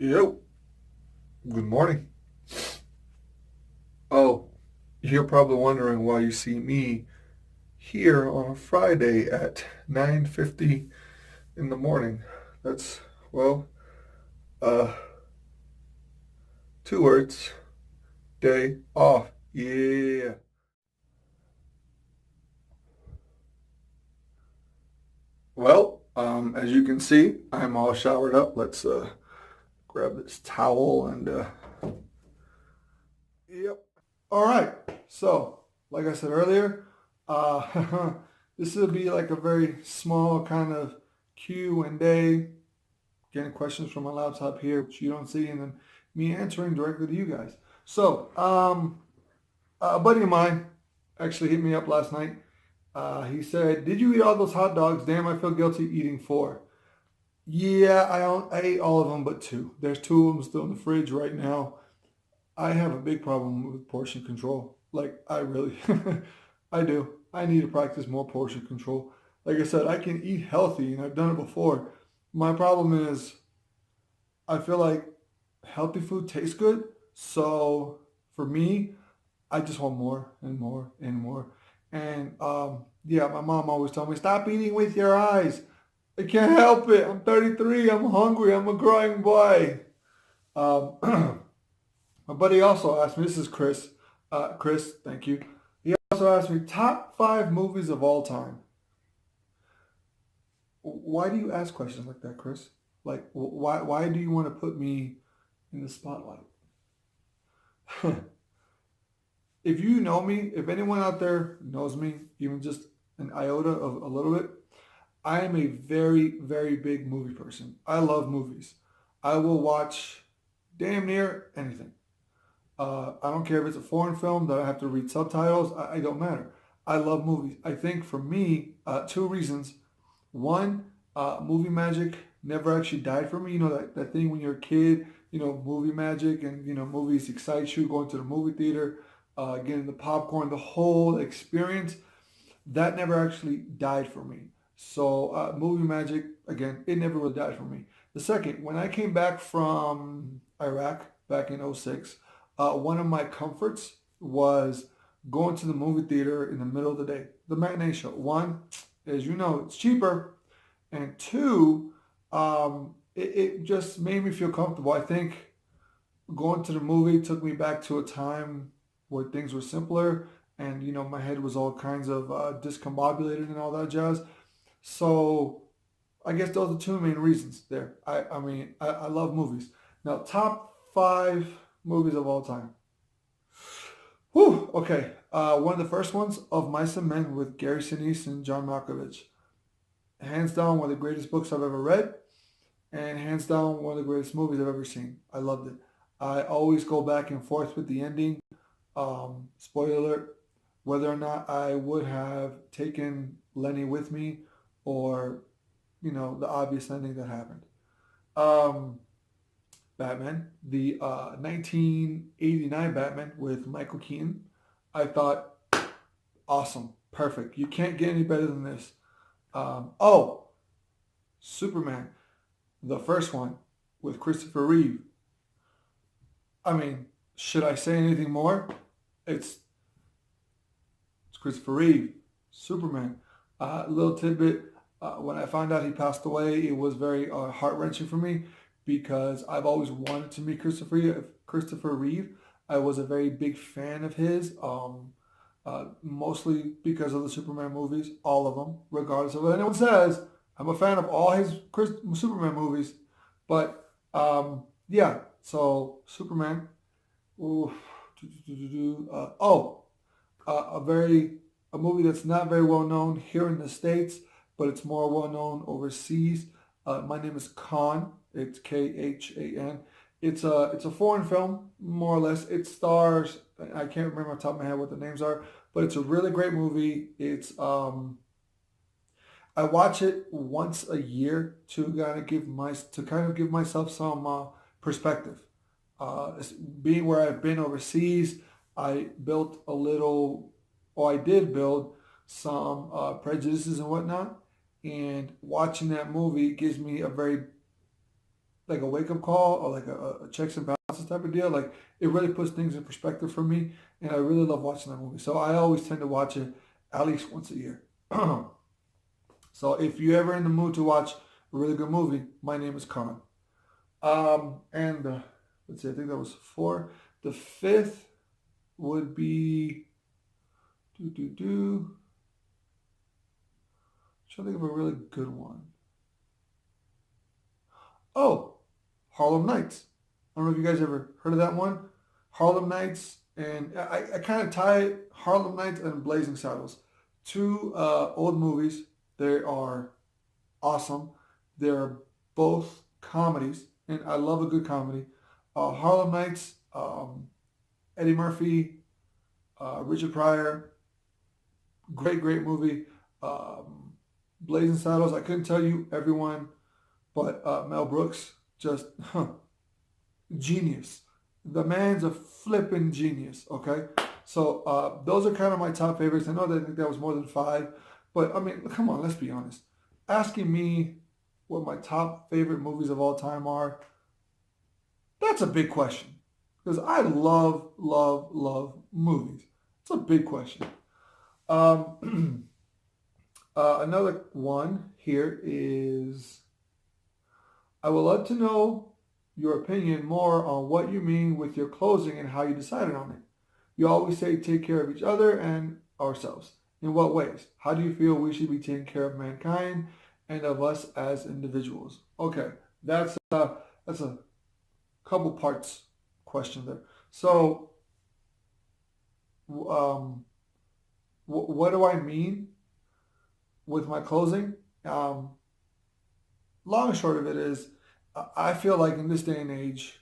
Yo, good morning. Oh, you're probably wondering why you see me here on a Friday at 9:50 in the morning. That's, well, uh, two words. Day off. Yeah. Well, as you can see, I'm all showered up. Let's grab this towel and yep. All right. So, like I said earlier, this will be like a very small kind of Q&A, getting questions from my laptop here, which you don't see, and then me answering directly to you guys. So, a buddy of mine actually hit me up last night. He said, "Did you eat all those hot dogs? Damn, I feel guilty eating four." Yeah, I ate all of them but two. There's two of them still in the fridge right now. I have a big problem with portion control. Like, I really, I do. I need to practice more portion control. Like I said, I can eat healthy, and I've done it before. My problem is I feel like healthy food tastes good. So for me, I just want more and more and more. And yeah, my mom always told me, stop eating with your eyes. I can't help it. I'm 33. I'm hungry. I'm a growing boy. Um, my buddy also asked me, this is Chris. Chris, thank you. He also asked me top five movies of all time. Why do you ask questions like that, Chris? Like, why do you want to put me in the spotlight? If you know me, if anyone out there knows me, even just an iota of a little bit, I am a very, very big movie person. I love movies. I will watch damn near anything. I don't care if it's a foreign film that I have to read subtitles. I don't matter. I love movies. I think for me, two reasons. One, movie magic never actually died for me. You know that thing when you're a kid, movie magic and, movies excite you, going to the movie theater, getting the popcorn, the whole experience. That never actually died for me. So movie magic, again, it never really died for me. The second, when I came back from Iraq back in '06, one of my comforts was going to the movie theater in the middle of the day. The matinee show. One, as you know, it's cheaper. And two, it just made me feel comfortable. I think going to the movie took me back to a time where things were simpler and, my head was all kinds of discombobulated and all that jazz. So I guess those are two main reasons there. I mean, I love movies. Now, top five movies of all time. Whew, okay. One of the first ones, Of Mice and Men with Gary Sinise and John Malkovich. Hands down, one of the greatest books I've ever read, and hands down, one of the greatest movies I've ever seen. I loved it. I always go back and forth with the ending. Spoiler alert, whether or not I would have taken Lenny with me or, the obvious ending that happened. Um, Batman, the 1989 Batman with Michael Keaton. I thought, awesome, perfect. You can't get any better than this. Oh, Superman, the first one with Christopher Reeve. I mean, should I say anything more? It's, it's Christopher Reeve, Superman. Little tidbit, when I found out he passed away, it was very heart-wrenching for me because I've always wanted to meet Christopher Reeve. I was a very big fan of his, mostly because of the Superman movies, all of them, regardless of what anyone says. I'm a fan of all his Superman movies, but yeah. So Superman. Ooh, a very a movie that's not very well known here in the States, but it's more well known overseas. My name is Khan. It's Khan. It's a foreign film, more or less. It stars, I can't remember off the top of my head what the names are, but it's a really great movie. I watch it once a year to kind of give myself some perspective. Being where I've been overseas, I built a little, or I did build some prejudices and whatnot. And watching that movie gives me a very like a wake up call or like a checks and balances type of deal. Like it really puts things in perspective for me, and I really love watching that movie. So I always tend to watch it at least once a year. So if you're ever in the mood to watch a really good movie, my name is Khan. And let's see, I think that was four. The fifth would be do do do. Trying to think of a really good one. Oh, Harlem Nights. I don't know if you guys ever heard of that one. Harlem Nights, and I kind of tie Harlem Nights and Blazing Saddles. Two old movies. They are awesome. They're both comedies, and I love a good comedy. Harlem Nights, Eddie Murphy, Richard Pryor, great, great movie. Um, Blazing Saddles, I couldn't tell you everyone, but Mel Brooks, just genius. The man's a flipping genius, okay? So those are kind of my top favorites. I know that I think that was more than five, but I mean, come on, let's be honest. Asking me what my top favorite movies of all time are, that's a big question. Because I love, love, love movies. It's a big question. Um, another one here is I would love to know your opinion more on what you mean with your closing and how you decided on it. You always say take care of each other and ourselves. In what ways? How do you feel we should be taking care of mankind and of us as individuals? Okay, that's a couple parts question there. So, um, what do I mean with my closing? Um, Long and short of it is, I feel like in this day and age,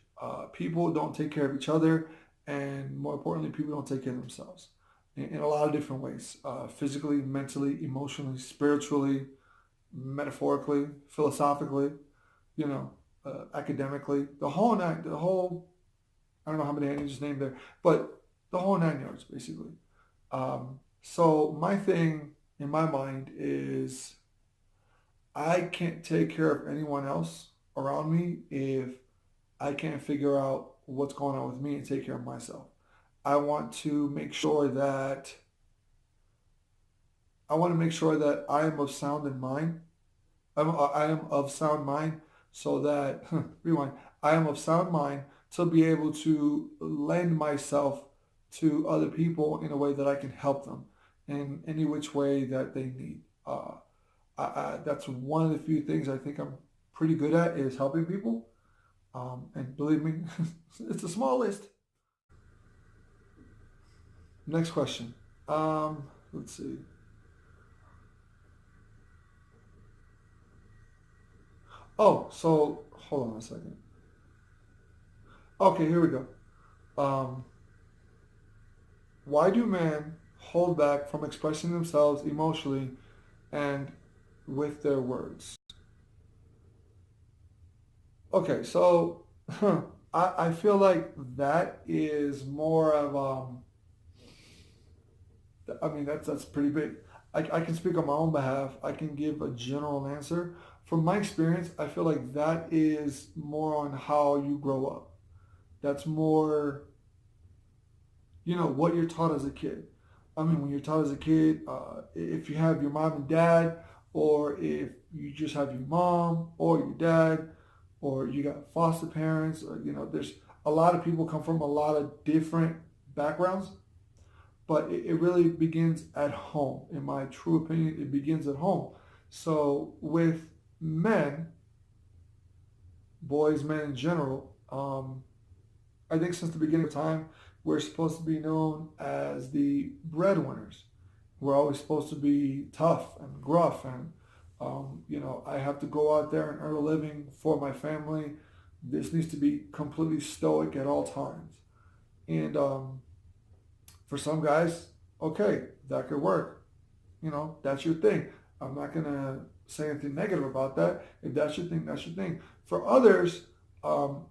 people don't take care of each other, and more importantly, people don't take care of themselves in a lot of different ways: physically, mentally, emotionally, spiritually, metaphorically, philosophically, academically, the whole nine, the whole. I don't know how many I just named there, but the whole nine yards, basically. So my thing in my mind is I can't take care of anyone else around me if I can't figure out what's going on with me and take care of myself. I want to make sure that I want to make sure that I am of sound in mind. I am of sound mind so that rewind. I am of sound mind to be able to lend myself to other people in a way that I can help them in any which way that they need. That's one of the few things I think I'm pretty good at is helping people. And believe me, it's a small list. Next question. Let's see. Oh, so hold on a second. Okay, here we go. Um, why do men hold back from expressing themselves emotionally and with their words? Okay, so I feel like that is more of I mean that's pretty big. I can speak on my own behalf. I can give a general answer. From my experience, I feel like that is more on how you grow up. That's more, what you're taught as a kid. I mean, when you're taught as a kid, if you have your mom and dad, or if you just have your mom or your dad, or you got foster parents, or there's a lot of people come from a lot of different backgrounds, but it really begins at home. In my true opinion, it begins at home. So with men, boys, men in general, I think since the beginning of time, we're supposed to be known as the breadwinners. We're always supposed to be tough and gruff, and I have to go out there and earn a living for my family. This needs to be completely stoic at all times. And for some guys, okay, that could work. That's your thing. I'm not gonna say anything negative about that. If that's your thing, that's your thing. For others, um,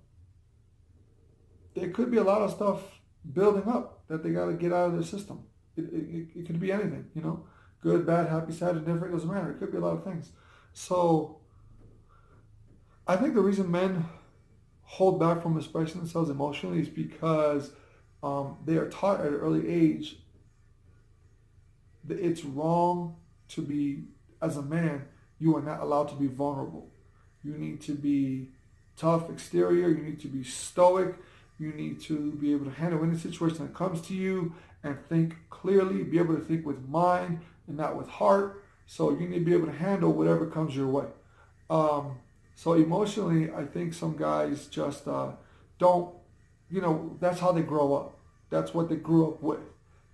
there could be a lot of stuff building up that they got to get out of their system. It could be anything, good, bad, happy, sad, indifferent, doesn't matter. It could be a lot of things. So I think the reason men hold back from expressing themselves emotionally is because they are taught at an early age that it's wrong to be, as a man, you are not allowed to be vulnerable. You need to be tough exterior, you need to be stoic, you need to be able to handle any situation that comes to you and think clearly, be able to think with mind and not with heart. So you need to be able to handle whatever comes your way. Um, so emotionally, I think some guys just don't, that's how they grow up. That's what they grew up with.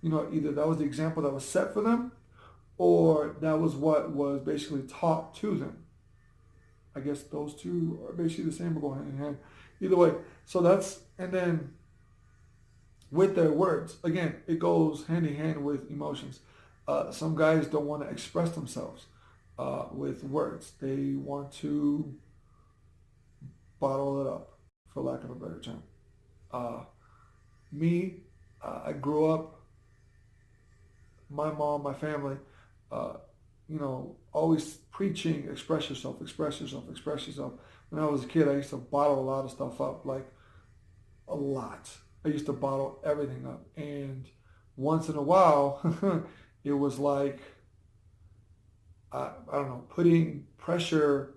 Either that was the example that was set for them, or that was what was basically taught to them. I guess those two are basically the same or go hand in hand. Either way. So and then with their words, again, it goes hand in hand with emotions. Some guys don't want to express themselves with words. They want to bottle it up, for lack of a better term. Uh, me, I grew up, my mom, my family, uh, always preaching, express yourself, express yourself, express yourself. When I was a kid, I used to bottle a lot of stuff up, like a lot. I used to bottle everything up. And once in a while, it was like, I don't know, putting pressure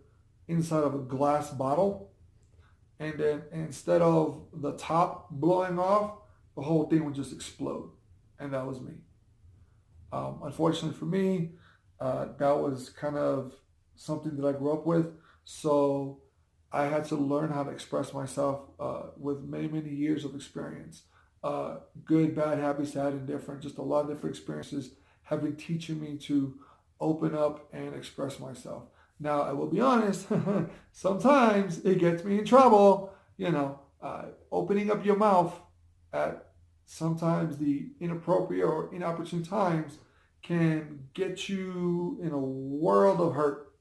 inside of a glass bottle. And then instead of the top blowing off, the whole thing would just explode. And that was me. Unfortunately for me, that was kind of something that I grew up with. So I had to learn how to express myself with many, many years of experience. Good, bad, happy, sad, indifferent, just a lot of different experiences have been teaching me to open up and express myself. Now, I will be honest, sometimes it gets me in trouble, opening up your mouth at sometimes the inappropriate or inopportune times can get you in a world of hurt.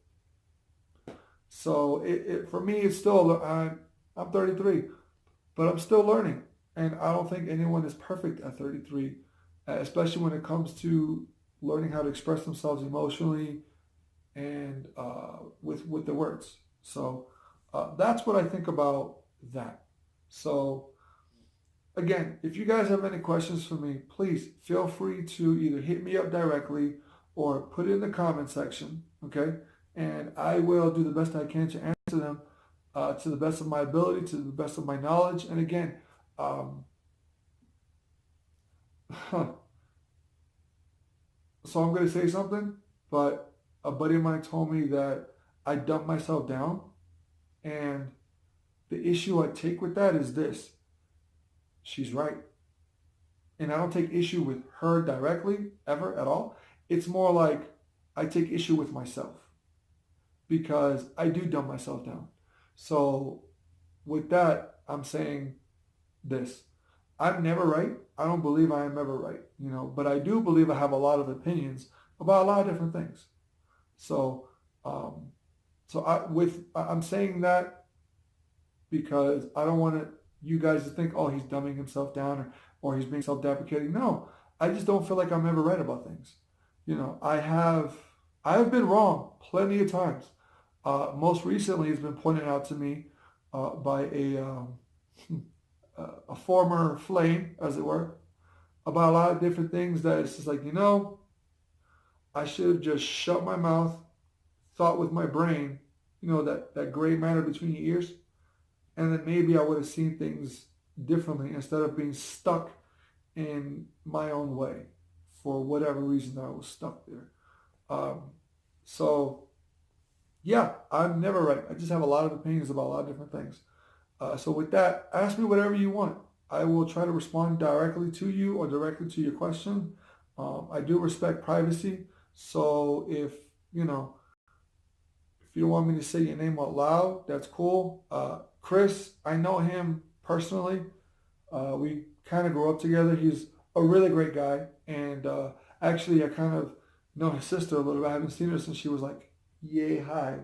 So for me, it's still, I'm 33, but I'm still learning. And I don't think anyone is perfect at 33, especially when it comes to learning how to express themselves emotionally and with the words. So that's what I think about that. So again, if you guys have any questions for me, please feel free to either hit me up directly or put it in the comment section, okay? And I will do the best I can to answer them to the best of my ability, to the best of my knowledge. And again, so I'm going to say something, but a buddy of mine told me that I dump myself down. And the issue I take with that is this. She's right. And I don't take issue with her directly, ever, at all. It's more like I take issue with myself because I do dumb myself down. So with that, I'm saying this. I'm never right. I don't believe I am ever right, but I do believe I have a lot of opinions about a lot of different things. So, I'm saying that because I don't want you guys to think, oh, he's dumbing himself down or he's being self-deprecating. No, I just don't feel like I'm ever right about things. I have been wrong plenty of times. Most recently, it's been pointed out to me by a former flame, as it were, about a lot of different things that it's just like, I should have just shut my mouth, thought with my brain, that gray matter between your ears, and then maybe I would have seen things differently instead of being stuck in my own way for whatever reason that I was stuck there. So, yeah, I'm never right. I just have a lot of opinions about a lot of different things. So with that, ask me whatever you want. I will try to respond directly to you or directly to your question. I do respect privacy. So if you don't want me to say your name out loud, that's cool. Chris, I know him personally. We kind of grew up together. He's a really great guy. And actually, I kind of know his sister a little bit. I haven't seen her since she was like yay high.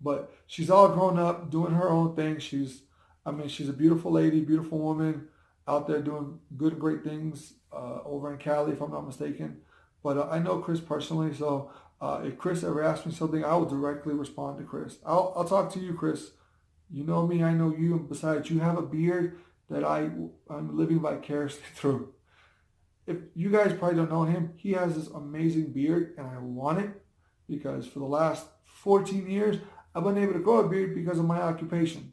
But she's all grown up, doing her own thing. She's a beautiful lady, beautiful woman out there doing good, great things over in Cali, if I'm not mistaken. But I know Chris personally, so if Chris ever asks me something, I will directly respond to Chris. I'll talk to you, Chris, You know me, I know you, and besides, you have a beard that I'm living vicariously through. If you guys probably don't know him, he has this amazing beard, and I want it because for the last 14 years, I've been able to grow a beard because of my occupation.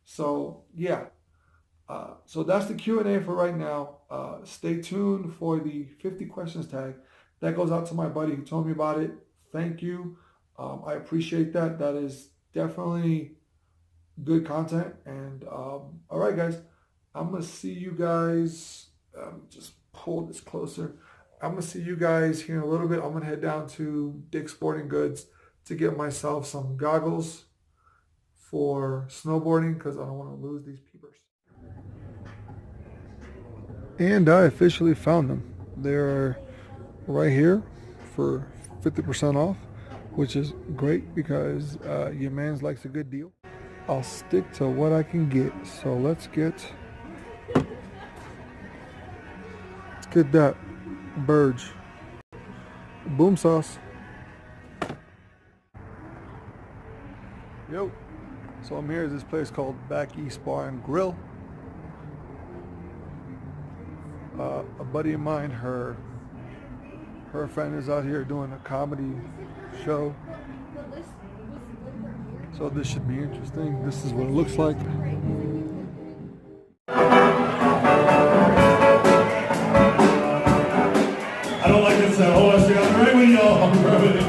So yeah, so that's the Q&A for right now. Stay tuned for the 50 questions tag. That goes out to my buddy who told me about it. Thank you. I appreciate that. That is definitely good content. And all right, guys, I'm going to see you guys. Just pull this closer. I'm going to see you guys here in a little bit. I'm going to head down to Dick's Sporting Goods to get myself some goggles for snowboarding because I don't want to lose these peepers. And I officially found them. They're right here for 50% off, which is great because your man's likes a good deal. I'll stick to what I can get. So let's get that Burge boom sauce. Yo. So I'm here at this place called Back East Bar and Grill. A buddy of mine, her friend is out here doing a comedy show. So this should be interesting. This is what it looks like. I don't like this at all. I say, I'm right with y'all. I'm right with it.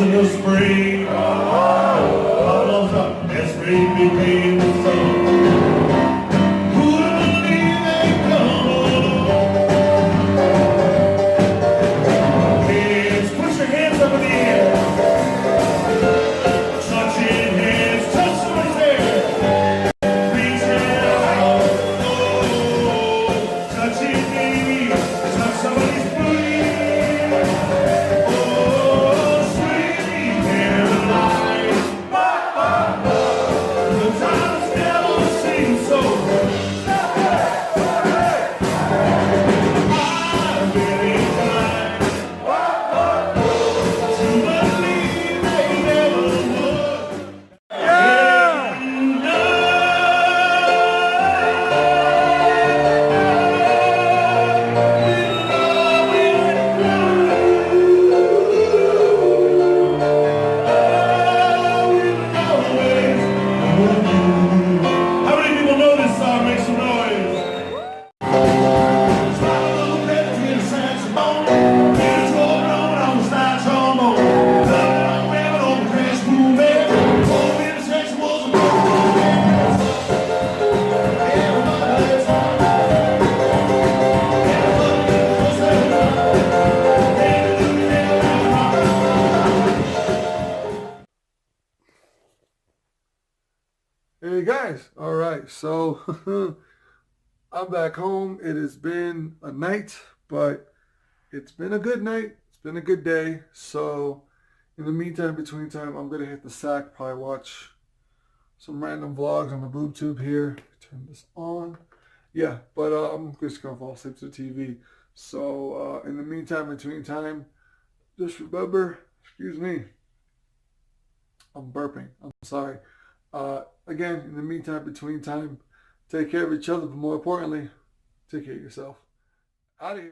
In the spring, bottoms up, and spring became the sun. Who would believe they come along? Kids, put your hands up in the air. Touching hands, touch somebody's hair. Reach out, oh, touching me, touch somebody's booty. Hey guys, all right, so I'm back home. It has been a night, but it's been a good night. It's been a good day. So in the meantime, between time, I'm going to hit the sack, probably watch some random vlogs on the boob tube here. Turn this on. Yeah, but I'm just going to fall asleep to the TV. So in the meantime, between time, just remember, excuse me, I'm burping. I'm sorry. Again, in the meantime, between time, take care of each other, but more importantly, take care of yourself. Out of here.